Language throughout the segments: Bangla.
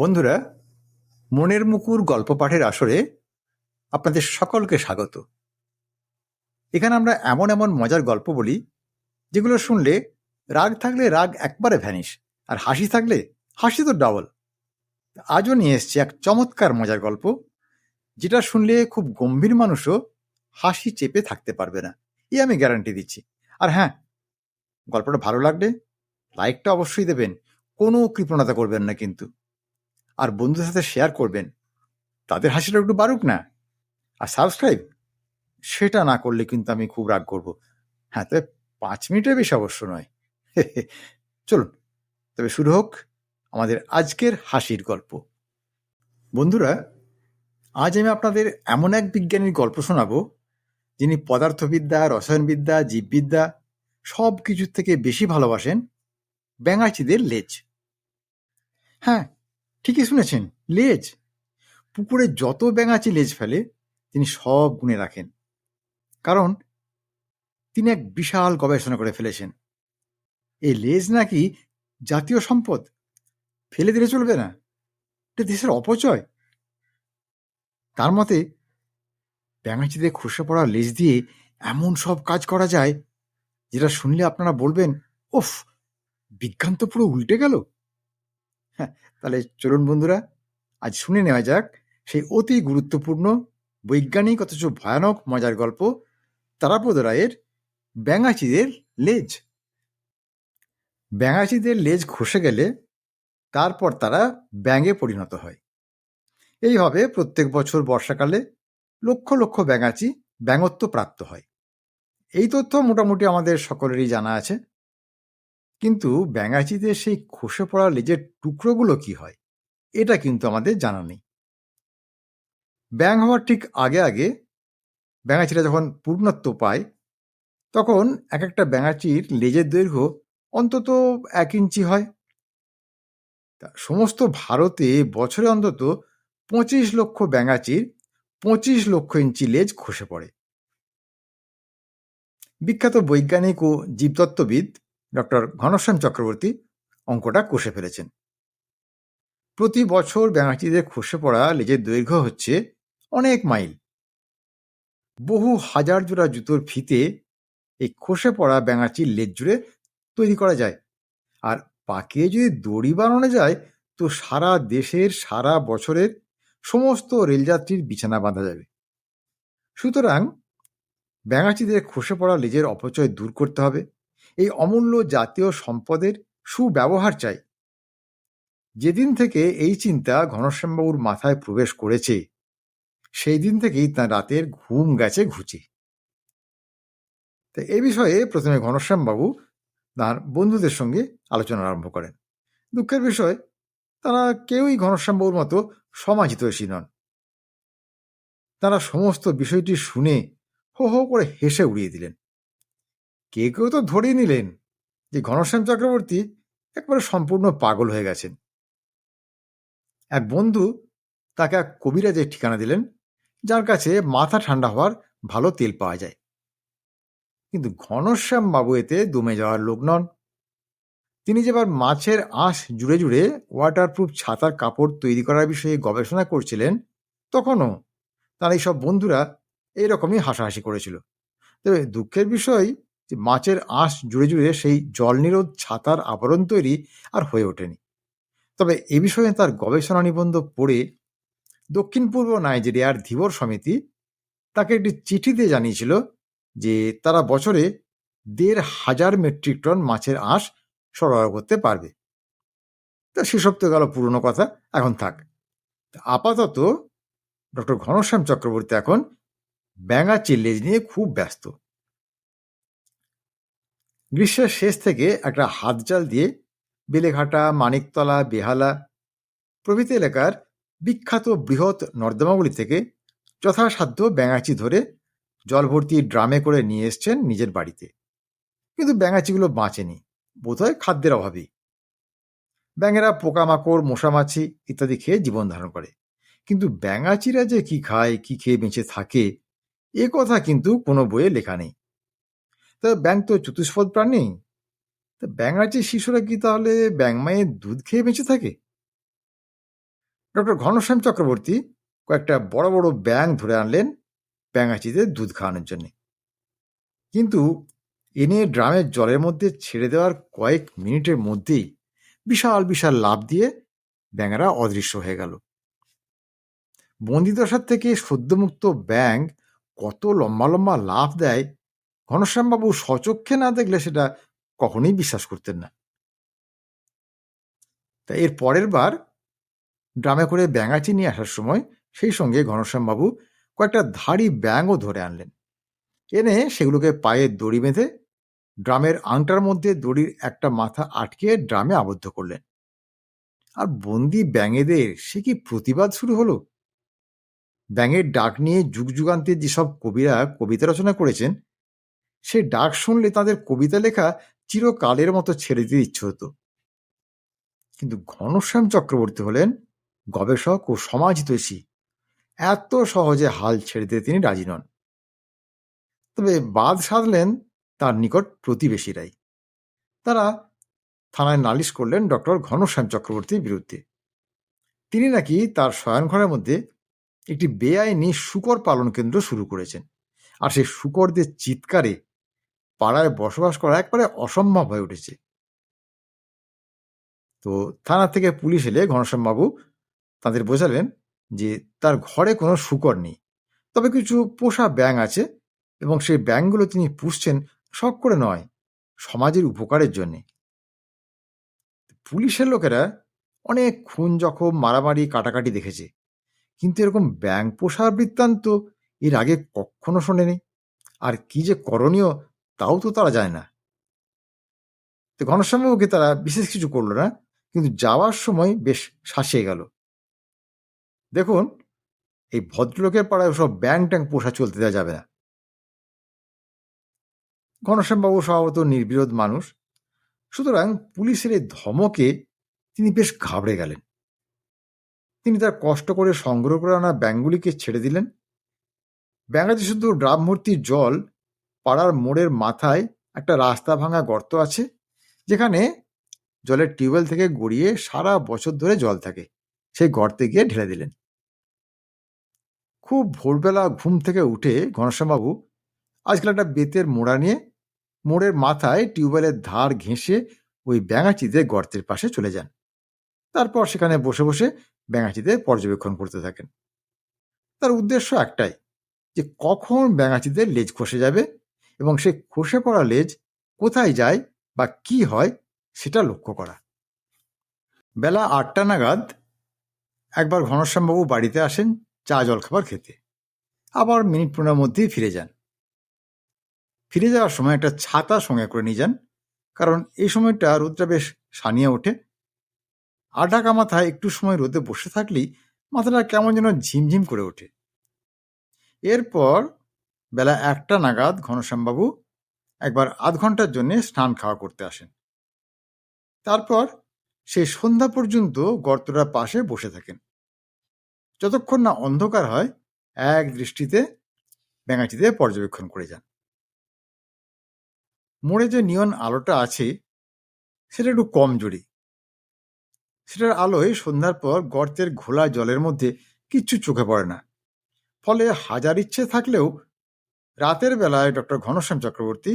বন্ধুরা, মনের মুকুর গল্প পাঠের আসরে আপনাদের সকলকে স্বাগত। এখানে আমরা এমন এমন মজার গল্প বলি যেগুলো শুনলে রাগ থাকলে রাগ একবারে ভ্যানিশ, আর হাসি থাকলে হাসি তো ডাবল। আজও নিয়ে এসছি এক চমৎকার মজার গল্প, যেটা শুনলে খুব গম্ভীর মানুষও হাসি চেপে থাকতে পারবে না, আমি গ্যারান্টি দিচ্ছি। আর হ্যাঁ, গল্পটা ভালো লাগলে লাইকটা অবশ্যই দেবেন, কোনো কৃপণতা করবেন না কিন্তু। আর বন্ধুদের সাথে শেয়ার করবেন, তাদের হাসিটা একটু বাড়ুক না। আর সাবস্ক্রাইব সেটা না করলে কিন্তু আমি খুব রাগ করব। হ্যাঁ, তবে 5 মিনিটের বেশি অবশ্য নয়। চলুন তবে শুরু হোক আমাদের আজকের হাসির গল্প। বন্ধুরা, আজ আমি আপনাদের এমন এক বিজ্ঞানীর গল্প শোনাবো, যিনি পদার্থবিদ্যা, রসায়নবিদ্যা, জীববিদ্যা সব কিছুর থেকে বেশি ভালোবাসেন ব্যাঙাচিদের লেজ। হ্যাঁ, ঠিকই শুনেছেন, লেজ। পুকুরে যত ব্যাঙাচি লেজ ফেলে তিনি সব গুণে রাখেন, কারণ তিনি এক বিশাল গবেষণা করে ফেলেছেন। এই লেজ নাকি জাতীয় সম্পদ, ফেলে দিলে চলবে না, এটা দেশের অপচয়। তার মতে ব্যাঙাচিদের খসে পড়া লেজ দিয়ে এমন সব কাজ করা যায় যেটা শুনলে আপনারা বলবেন, ওফ, বিজ্ঞান তো পুরো উল্টে গেল। হ্যাঁ, তাহলে চলুন বন্ধুরা, আজ শুনে নেওয়া যাক সেই অতি গুরুত্বপূর্ণ, বৈজ্ঞানিক অথচ ভয়ানক মজার গল্প, তারাপদ রায়ের ব্যাঙাচিদের লেজ। ব্যাঙাচিদের লেজ খসে গেলে তারপর তারা ব্যাঙে পরিণত হয়। এইভাবে প্রত্যেক বছর বর্ষাকালে লক্ষ লক্ষ ব্যাঙাচি ব্যাঙত্ব প্রাপ্ত হয়। এই তথ্য মোটামুটি আমাদের সকলেরই জানা আছে, কিন্তু ব্যাঙাচিদের সেই খসে পড়া লেজের টুকরোগুলো কি হয়, এটা কিন্তু আমাদের জানা নেই। ব্যাঙ হওয়ার ঠিক আগে আগে ব্যাঙাচিরা যখন পূর্ণত্ব পায়, তখন এক একটা ব্যাঙাচির লেজের দৈর্ঘ্য অন্তত 1 ইঞ্চি হয়। সমস্ত ভারতে বছরে অন্তত 25 লক্ষ ব্যাঙাচির 25 লক্ষ ইঞ্চি লেজ খসে পড়ে। বিখ্যাত বৈজ্ঞানিক ও জীবতত্ত্ববিদ ডক্টর ঘনশ্যাম চক্রবর্তী অঙ্কটা কষে ফেলেছেন। প্রতি বছর ব্যাঙাচিদের খসে পড়া লেজের দৈর্ঘ্য হচ্ছে অনেক মাইল। বহু হাজার জোড়া জুতোর ফিতে এই খসে পড়া ব্যাঙাচির লেজ জুড়ে তৈরি করা যায়, আর পাকিয়ে যদি দড়ি বানানো যায় তো সারা দেশের সারা বছরের সমস্ত রেলযাত্রীর বিছানা বাঁধা যাবে। সুতরাং ব্যাঙাচিদের খসে পড়া লেজের অপচয় দূর করতে হবে। এই অমূল্য জাতীয় সম্পদের সুব্যবহার চাই। যেদিন থেকে এই চিন্তা ঘনশ্যামবাবুর মাথায় প্রবেশ করেছে, সেই দিন থেকেই তাঁর রাতের ঘুম গেছে ঘুচে। তাই এ বিষয়ে প্রথমে ঘনশ্যামবাবু তাঁর বন্ধুদের সঙ্গে আলোচনা আরম্ভ করেন। দুঃখের বিষয়, তারা কেউই ঘনশ্যামবাবুর মতো সমাজহিতৈষী নন। তারা সমস্ত বিষয়টি শুনে হো হো করে হেসে উড়িয়ে দিলেন। কেউ তো ধরেই নিলেন যে ঘনশ্যাম চক্রবর্তী একবারে সম্পূর্ণ পাগল হয়ে গেছেন। এক বন্ধু তাকে এক কবিরাজের ঠিকানা দিলেন, যার কাছে মাথা ঠান্ডা হওয়ার ভালো তেল পাওয়া যায়। কিন্তু ঘনশ্যাম বাবু এতে দমে যাওয়ার লোক নন। তিনি যেবার মাছের আঁশ জুড়ে জুড়ে ওয়াটারপ্রুফ ছাতার কাপড় তৈরি করার বিষয়ে গবেষণা করছিলেন, তখনও তার এইসব বন্ধুরা এইরকমই হাসাহাসি করেছিল। তবে দুঃখের বিষয় যে মাছের আঁশ জুড়ে জুড়ে সেই জল নিরোধ ছাতার আবরণ তৈরি আর হয়ে ওঠেনি। তবে এ বিষয়ে তার গবেষণা নিবন্ধ পড়ে দক্ষিণ পূর্ব নাইজেরিয়ার ধীবর সমিতি তাকে একটি চিঠি দিয়ে জানিয়েছিল যে তারা বছরে 1,500 মেট্রিক টন মাছের আঁশ সরবরাহ করতে পারবে। তা সেসব তো গেল পুরনো কথা, এখন থাক। আপাতত ডক্টর ঘনশ্যাম চক্রবর্তী এখন ব্যাঙাচির লেজ নিয়ে খুব ব্যস্ত। গ্রীষ্মের শেষ থেকে একটা হাতজাল দিয়ে বেলেঘাটা, মানিকতলা, বেহালা প্রভৃতি এলাকার বিখ্যাত বৃহৎ নর্দমাগুলি থেকে যথাসাধ্য ব্যাঙাচি ধরে জল ভর্তি ড্রামে করে নিয়ে এসছেন নিজের বাড়িতে। কিন্তু ব্যাঙাচিগুলো বাঁচেনি, বোধহয় খাদ্যের অভাবেই। ব্যাঙেরা পোকামাকড়, মশামাছি ইত্যাদি খেয়ে জীবন ধারণ করে, কিন্তু ব্যাঙাচিরা যে কি খায়, কি খেয়ে বেঁচে থাকে, এ কথা কিন্তু কোনো বইয়ে লেখা নেই। তা ব্যাঙ তো চতুষ্পদ প্রাণী, তা ব্যাঙাচির শিশুরা কি তাহলে ব্যাঙ মায়ের দুধ খেয়ে বেঁচে থাকে? ডক্টর ঘনশ্যাম চক্রবর্তী কয়েকটা বড় বড় ব্যাঙ ধরে আনলেন ব্যাঙাচিদের দুধ খাওয়ানোর জন্য। কিন্তু এনে ড্রামের জলের মধ্যে ছেড়ে দেওয়ার কয়েক মিনিটের মধ্যেই বিশাল বিশাল লাফ দিয়ে ব্যাঙেরা অদৃশ্য হয়ে গেল। বন্দিদশার থেকে সদ্যমুক্ত ব্যাঙ কত লম্বা লম্বা লাফ দেয়, ঘনশ্যামবাবু স্বচক্ষে না দেখলে সেটা কখনোই বিশ্বাস করতেন না। তা এর পরের বার ড্রামে করে ব্যাঙাচি নিয়ে আসার সময় সেই সঙ্গে ঘনশ্যামবাবু কয়েকটা ধাড়ি ব্যাঙও ধরে আনলেন। এনে সেগুলোকে পায়ে দড়ি বেঁধে ড্রামের আংটার মধ্যে দড়ির একটা মাথা আটকে ড্রামে আবদ্ধ করলেন। আর বন্দি ব্যাঙেদের সে কি প্রতিবাদ শুরু হলো! ব্যাঙের ডাক নিয়ে যুগ যুগান্তের যেসব কবিরা কবিতা রচনা করেছেন, সে ডাক শুনলে তাদের কবিতা লেখা চিরকালের মতো ছেড়ে দিতে ইচ্ছে হতো। কিন্তু ঘনশ্যাম চক্রবর্তী হলেন গবেষক ও সমাজহিতৈষী, এত সহজে হাল ছেড়ে দিতে তিনি রাজি নন। তবে বাদ সাধলেন তার নিকট প্রতিবেশীরাই। তারা থানায় নালিশ করলেন ডক্টর ঘনশ্যাম চক্রবর্তীর বিরুদ্ধে। তিনি নাকি তার শয়নঘরের মধ্যে একটি বেআইনি শূকর পালন কেন্দ্র শুরু করেছেন, আর সেই শূকরদের চিৎকারে পাড়ায় বসবাস করা একবারে অসম্ভব হয়ে উঠেছে। তো থানা থেকে পুলিশ এলে ঘনশ্যামবাবু তাদের বোঝালেন যে তার ঘরে কোনো শূকর নেই, তবে কিছু পোষা ব্যাঙ আছে এবং সেই ব্যাঙগুলো তিনি পুষছেন শখ করে নয়, সমাজের উপকারের জন্যে। পুলিশের লোকেরা অনেক খুন জখম মারামারি কাটাকাটি দেখেছে, কিন্তু এরকম ব্যাঙ পোষার বৃত্তান্ত এর আগে কখনো শোনেনি। আর কি যে করণীয় তাও তো তারা যায় না। তো ঘনশ্যামবাবুকে তারা বিশেষ কিছু করলো না, কিন্তু যাওয়ার সময় বেশ শাসিয়ে গেল। দেখুন, এই ভদ্রলোকের পাড়ায় ওসব ব্যাঙ ট্যাং পোষা চলতে দেওয়া যাবে না। ঘনশ্যামবাবু স্বভাবত নির্বিরোধ মানুষ, সুতরাং পুলিশের এই ধমকে তিনি বেশ ঘাবড়ে গেলেন। তিনি তার কষ্ট করে সংগ্রহ করে আনা ব্যাঙগুলিকে ছেড়ে দিলেন। ব্যাঙাতে শুধু ড্রাম ভর্তি জল, পাড়ার মোড়ের মাথায় একটা রাস্তা ভাঙা গর্ত আছে, যেখানে জলের টিউবওয়েল থেকে গড়িয়ে সারা বছর ধরে জল থাকে, সেই গর্তে গিয়ে ঢেলে দিলেন। খুব ভোরবেলা ঘুম থেকে উঠে ঘনশ্যামবাবু আজকাল একটা বেতের মোড়া নিয়ে মোড়ের মাথায় টিউবওয়েলের ধার ঘেঁষে ওই ব্যাঙাচিদের গর্তের পাশে চলে যান। তারপর সেখানে বসে বসে ব্যাঙাচিদের পর্যবেক্ষণ করতে থাকেন। তার উদ্দেশ্য একটাই, যে কখন ব্যাঙাচিদের লেজ খসে যাবে এবং সেই খসে পড়া লেজ কোথায় যায় বা কি হয় সেটা লক্ষ্য করা। বেলা 8টা নাগাদ একবার ঘনশ্যামবাবু বাড়িতে আসেন চা জলখাবার খেতে, আবার মিনিট 15 মধ্যেই ফিরে যান। ফিরে যাওয়ার সময় একটা ছাতা সঙ্গে করে নিয়ে যান, কারণ এই সময়টা রোদটা বেশ সানিয়ে ওঠে। আঢাকা মাথায় একটু সময় রোদে বসে থাকলেই মাথাটা কেমন যেন ঝিমঝিম করে ওঠে। এরপর বেলা 1টা নাগাদ ঘনশ্যামবাবু একবার আধ ঘন্টার জন্য স্নান খাওয়া করতে আসেন। তারপর সেই সন্ধ্যা পর্যন্ত গর্তটার পাশে বসে থাকেন, যতক্ষণ না অন্ধকার হয় এক দৃষ্টিতে ব্যাঙাচিদের পর্যবেক্ষণ করে যান। মোড়ে যে নিয়ন আলোটা আছে সেটা একটু কম জোরে, সেটার আলোয় সন্ধ্যার পর গর্তের ঘোলা জলের মধ্যে কিচ্ছু চোখে পড়ে না। ফলে হাজার ইচ্ছে থাকলেও রাতের বেলায় ডক্টর ঘনশ্যাম চক্রবর্তী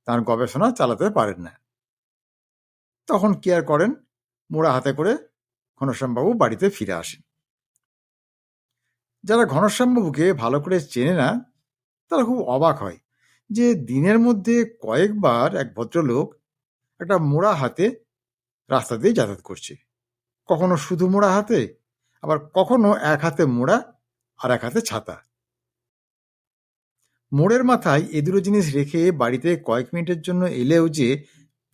তার গবেষণা চালাতে পারেন না। তখন কি আর করেন, মোড়া হাতে করে ঘনশ্যামবাবু বাড়িতে ফিরে আসেন। যারা ঘনশ্যামবাবুকে ভালো করে চেনে না তারা খুব অবাক হয় যে দিনের মধ্যে কয়েকবার এক ভদ্রলোক একটা মোড়া হাতে রাস্তা দিয়ে যাতায়াত করছে, কখনো শুধু মোড়া হাতে, আবার কখনো এক হাতে মোড়া আর এক হাতে ছাতা। মোড়ের মাথায় এ দুটো জিনিস রেখে বাড়িতে কয়েক মিনিটের জন্য এলেও যে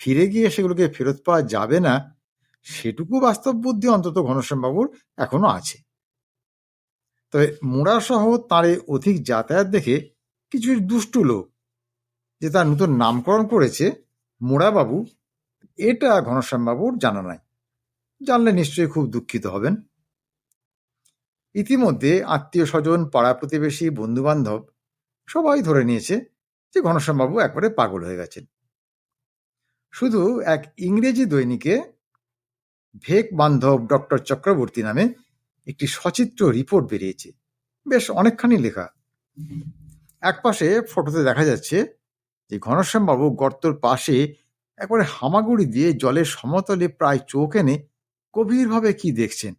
ফিরে গিয়ে সেগুলোকে ফেরত পাওয়া যাবে না, সেটুকু বাস্তব বুদ্ধি অন্তত ঘনশ্যামবাবুর এখনো আছে। তবে মোড়া সহ তার এই অধিক যাতায়াত দেখে কিছু দুষ্টু লোক যে তার নতুন নামকরণ করেছে মোড়াবাবু, এটা ঘনশ্যামবাবুর জানা নাই। জানলে নিশ্চয়ই খুব দুঃখিত হবেন। ইতিমধ্যে আত্মীয় স্বজন, পাড়া প্রতিবেশী, বন্ধু বান্ধব সবাই ধরে নিয়েছে যে ঘনশ্যামবাবু একবারে পাগল হয়ে গেছেন। শুধু এক ইংরেজি দৈনিকে ভেক বান্ধব ডক্টর চক্রবর্তী নামে একটি সচিত্র রিপোর্ট বেরিয়েছে, বেশ অনেকখানি লেখা। একপাশে ফটোতে দেখা যাচ্ছে যে ঘনশ্যামবাবু গর্তর পাশে একবারে হামাগুড়ি দিয়ে জলের সমতলে প্রায় চোখ এনে গভীরভাবে কি দেখছেন,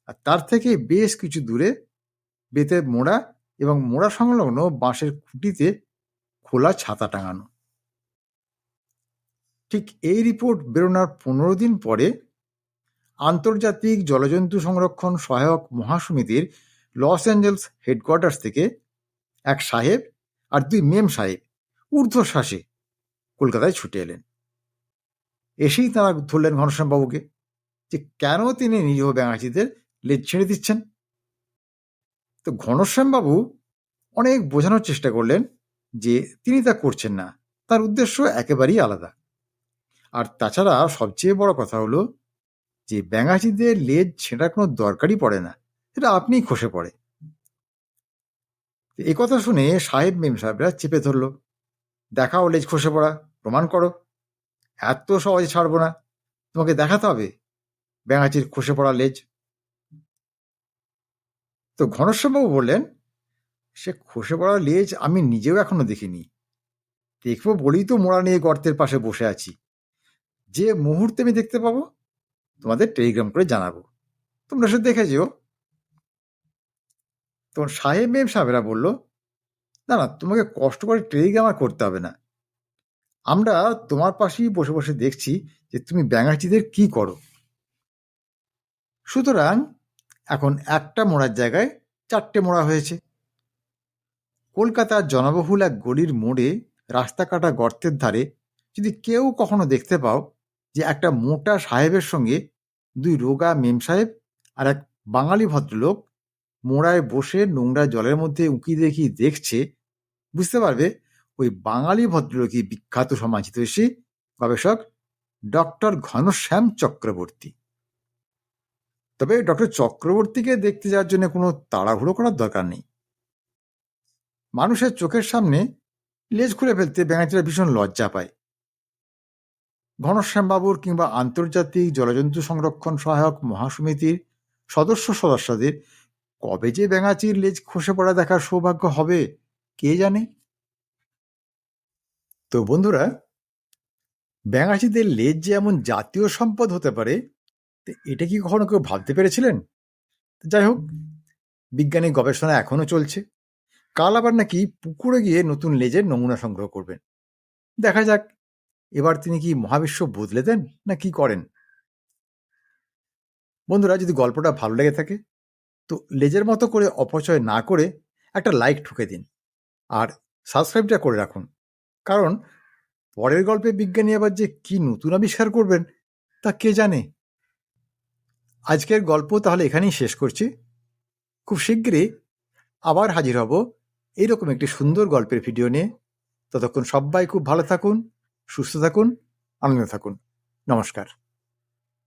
আর তার থেকে বেশ কিছু দূরে বেতের মোড়া এবং মোড়া সংলগ্ন বাঁশের খুঁটিতে খোলা ছাতা টাঙানো। ঠিক এই রিপোর্ট বেরোনোর 15 দিন পরে আন্তর্জাতিক জলজন্তু সংরক্ষণ সহায়ক মহাসমিতির লস অ্যাঞ্জেলস হেডকোয়ার্টার্স থেকে এক সাহেব আর 2 মেম সাহেব ঊর্ধ্বশ্বাসে কলকাতায় ছুটে এলেন। এসেই তারা ধরলেন ঘনশ্যামবাবুকে যে কেন তিনি নিরীহ ব্যাঙাচিদের লেজ ছেড়ে দিচ্ছেন। তো ঘনশ্যামবাবু অনেক বোঝানোর চেষ্টা করলেন যে তিনি তা করছেন না, তার উদ্দেশ্য একেবারেই আলাদা। আর তাছাড়া সবচেয়ে বড় কথা হলো যে ব্যাঙাচিদের লেজ ছেঁড়ার কোনো দরকারই পড়ে না, এটা আপনিই খসে পড়ে। এই কথা শুনে সাহেব মেম সাহেবরা চেপে ধরল, দেখাও লেজ খসে পড়া, প্রমাণ করো। এত সহজে ছাড়বো না, তোমাকে দেখাতে হবে ব্যাঙাচির খসে পড়া লেজ। তো ঘনশ্যামবাবু বললেন, সে খসে পড়া লেজ আমি নিজেও এখনো দেখিনি, দেখবো বলেই তো মোড়া নিয়ে গর্তের পাশে বসে আছি। যে মুহূর্তে আমি দেখতে পাবো তোমাদের টেলিগ্রাম করে জানাবো, তোমরা সে দেখে যেও। তখন সাহেব মেম সাহেবেরা বলল, না না, তোমাকে কষ্ট করে টেলিগ্রাম আর করতে হবে না, আমরা তোমার পাশেই বসে বসে দেখছি যে তুমি ব্যাঙাচিদের কি করো। সুতরাং এখন একটা মোড়ার জায়গায় 4টে মোড়া হয়েছে। কলকাতার জনবহুল এক গলির মোড়ে রাস্তা কাটা গর্তের ধারে যদি কেউ কখনো দেখতে পাও যে একটা মোটা সাহেবের সঙ্গে 2 রোগা মেম সাহেব আর এক বাঙালি ভদ্রলোক মোড়ায় বসে নোংরা জলের মধ্যে উঁকি দেখি দেখছে, বুঝতে পারবে ওই বাঙালি ভদ্রলোকই বিখ্যাত সমাজহিতৈষী গবেষক ডক্টর ঘনশ্যাম চক্রবর্তী। তবে ডক্টর চক্রবর্তীকে দেখতে যাওয়ার জন্য কোনো তাড়াহুড়ো করার দরকার নেই। মানুষের চোখের সামনে লেজ খুলে ফেলতে ব্যাঙাচিরা ভীষণ লজ্জা পায়। ঘনশ্যামবাবুর কিংবা আন্তর্জাতিক জলজন্তু সংরক্ষণ সহায়ক মহাসমিতির সদস্যদের কবে যে ব্যাঙাচির লেজ খসে পড়া দেখার সৌভাগ্য হবে কে জানে। তো বন্ধুরা, ব্যাঙাচিদের লেজ যে এমন জাতীয় সম্পদ হতে পারে এটা কি কখনো কেউ ভাবতে পেরেছিলেন? যাই হোক, বিজ্ঞানী গবেষণা এখনো চলছে। কাল আবার নাকি পুকুরে গিয়ে নতুন লেজের নমুনা সংগ্রহ করবেন। দেখা যাক এবার তিনি কি মহাবিশ্ব বদলে দেন না কি করেন। বন্ধুরা, যদি গল্পটা ভালো লেগে থাকে তো লেজের মতো করে অপচয় না করে একটা লাইক ঠুকে দিন আর সাবস্ক্রাইবটা করে রাখুন, কারণ পরের গল্পে বিজ্ঞানী আবার যে কি নতুন আবিষ্কার করবেন তা কে জানে। আজকের গল্প তাহলে এখানেই শেষ করছি। খুব শিগগিরই আবার হাজির হব এইরকম একটি সুন্দর গল্পের ভিডিও নিয়ে। ততক্ষণ সবাই খুব ভালো থাকুন, সুস্থ থাকুন, আনন্দে থাকুন। নমস্কার।